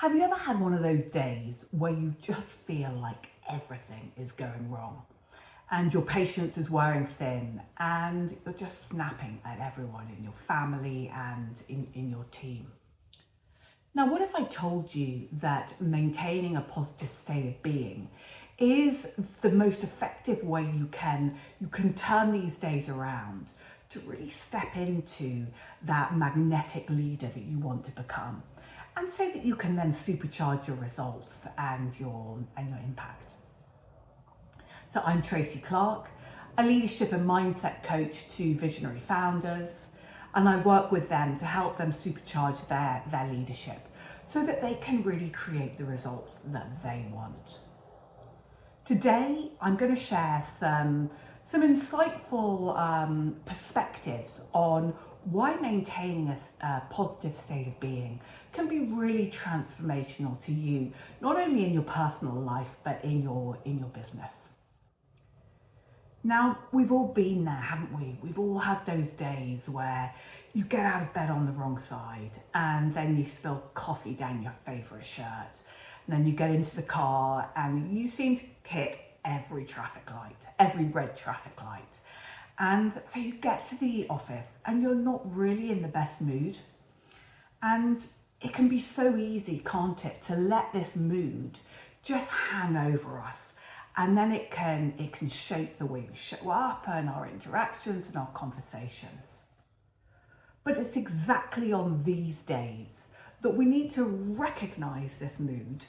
Have you ever had one of those days where you just feel like everything is going wrong and your patience is wearing thin and you're just snapping at everyone in your family and in your team? Now, what if I told you that maintaining a positive state of being is the most effective way you can turn these days around to really step into that magnetic leader that you want to become, and so that you can then supercharge your results and your impact. So I'm Tracy Clark, a leadership and mindset coach to visionary founders, and I work with them to help them supercharge their leadership so that they can really create the results that they want. Today, I'm going to share some insightful perspectives on why maintaining a positive state of being can be really transformational to you, not only in your personal life, but in your business. Now, we've all been there, haven't we? We've all had those days where you get out of bed on the wrong side and then you spill coffee down your favourite shirt. And then you get into the car and you seem to hit every traffic light, every red traffic light. And so you get to the office and you're not really in the best mood. And it can be so easy, can't it, to let this mood just hang over us. And then it can shape the way we show up and our interactions and our conversations. But it's exactly on these days that we need to recognize this mood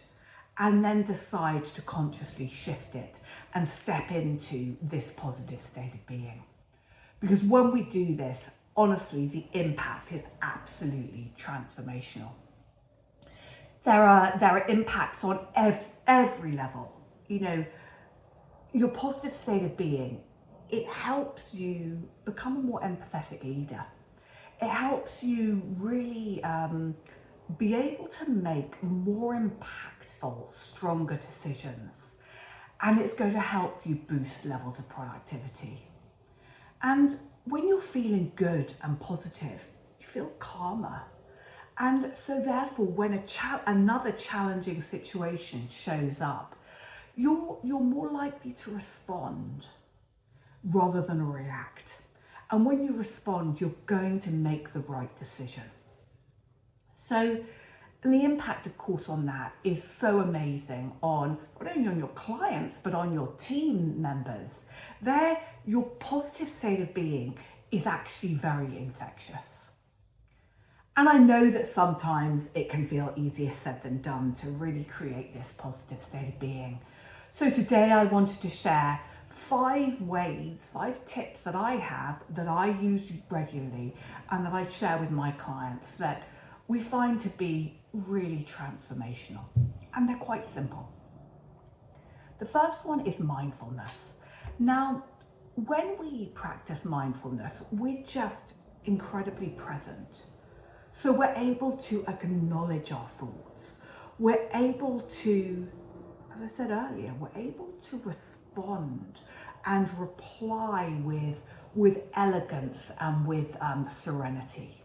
and then decide to consciously shift it and step into this positive state of being. Because when we do this, honestly, the impact is absolutely transformational. There are impacts on every level. You know, your positive state of being, it helps you become a more empathetic leader. It helps you really be able to make more impactful, stronger decisions. And it's going to help you boost levels of productivity. And when you're feeling good and positive, you feel calmer. And so therefore, when another challenging situation shows up, you're more likely to respond rather than react. And when you respond, you're going to make the right decision. So the impact, of course, on that is so amazing on not only on your clients, but on your team members. Your positive state of being is actually very infectious. And I know that sometimes it can feel easier said than done to really create this positive state of being. So today I wanted to share 5 tips that I have, that I use regularly and that I share with my clients that we find to be really transformational. And they're quite simple. The first one is mindfulness. Now, when we practice mindfulness, we're just incredibly present. So we're able to acknowledge our thoughts. We're able to, as I said earlier, we're able to respond and reply with elegance and with serenity.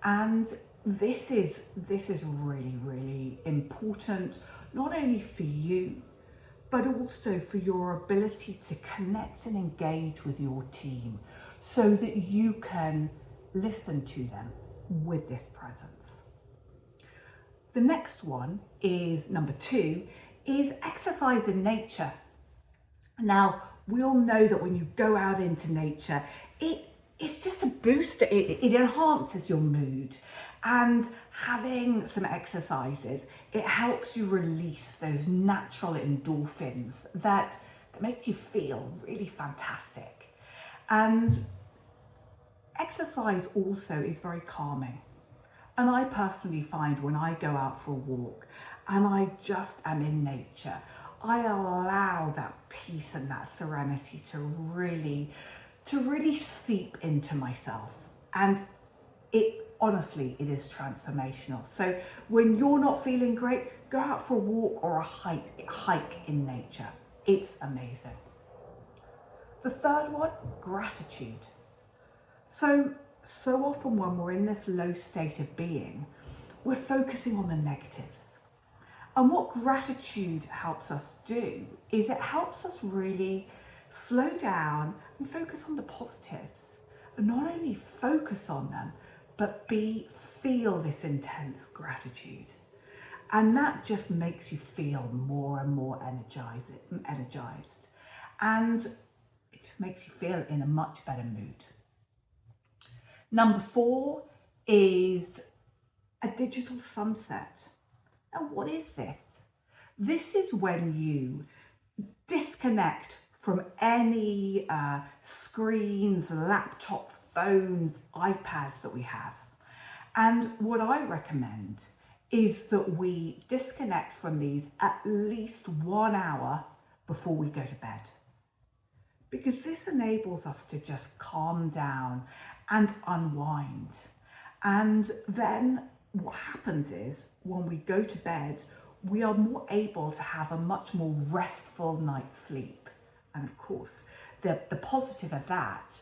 And this is really, really important, not only for you, but also for your ability to connect and engage with your team so that you can listen to them with this presence. The next one is number 2, is exercise in nature. Now, we all know that when you go out into nature, it's just a booster. It enhances your mood. And having some exercises, it helps you release those natural endorphins that make you feel really fantastic. And exercise also is very calming. And I personally find when I go out for a walk and I just am in nature, I allow that peace and that serenity to really seep into myself. And honestly, it is transformational. So when you're not feeling great, go out for a walk or a hike in nature. It's amazing. The third one, gratitude. So often when we're in this low state of being, we're focusing on the negatives. And what gratitude helps us do is it helps us really slow down and focus on the positives. And not only focus on them, but feel this intense gratitude. And that just makes you feel more and more energized. And it just makes you feel in a much better mood. Number 4 is a digital sunset. Now, what is this? This is when you disconnect from any screens, laptop, phones, iPads that we have. And what I recommend is that we disconnect from these at least 1 hour before we go to bed. Because this enables us to just calm down and unwind. And then what happens is when we go to bed, we are more able to have a much more restful night's sleep. And of course, the positive of that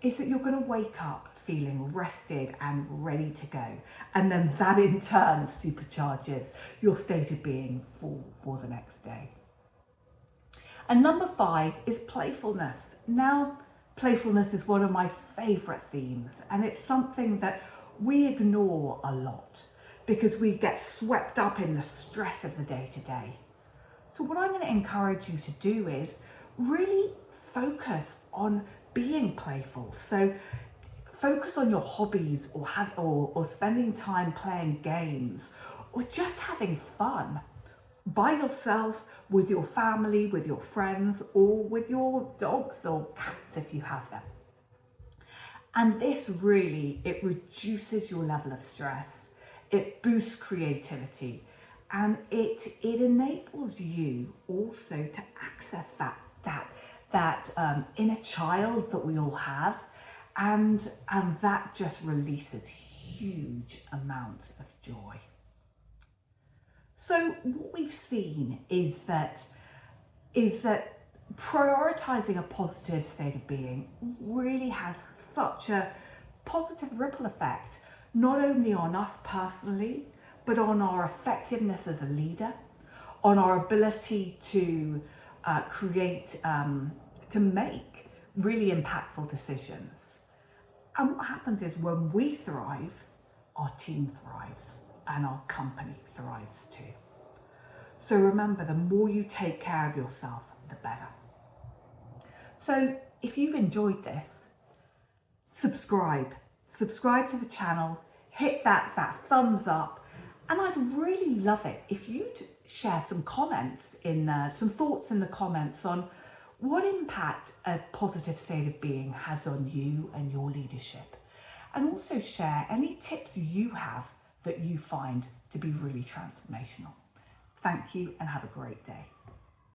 is that you're going to wake up feeling rested and ready to go. And then that in turn supercharges your state of being for the next day. And number 5 is playfulness. Now, playfulness is one of my favourite themes, and it's something that we ignore a lot because we get swept up in the stress of the day-to-day. So what I'm going to encourage you to do is really focus on being playful. So focus on your hobbies or spending time playing games or just having fun by yourself, with your family, with your friends, or with your dogs or cats if you have them. And this really, it reduces your level of stress, it boosts creativity, and it enables you also to access that inner child that we all have, and that just releases huge amounts of joy. So what we've seen is that prioritizing a positive state of being really has such a positive ripple effect, not only on us personally, but on our effectiveness as a leader, on our ability to to make really impactful decisions. And what happens is when we thrive, our team thrives and our company thrives too. So remember, the more you take care of yourself, the better. So if you've enjoyed this, subscribe to the channel, hit that thumbs up, and I'd really love it if you'd share some comments some thoughts in the comments on what impact a positive state of being has on you and your leadership. And also share any tips you have that you find to be really transformational. Thank you and have a great day.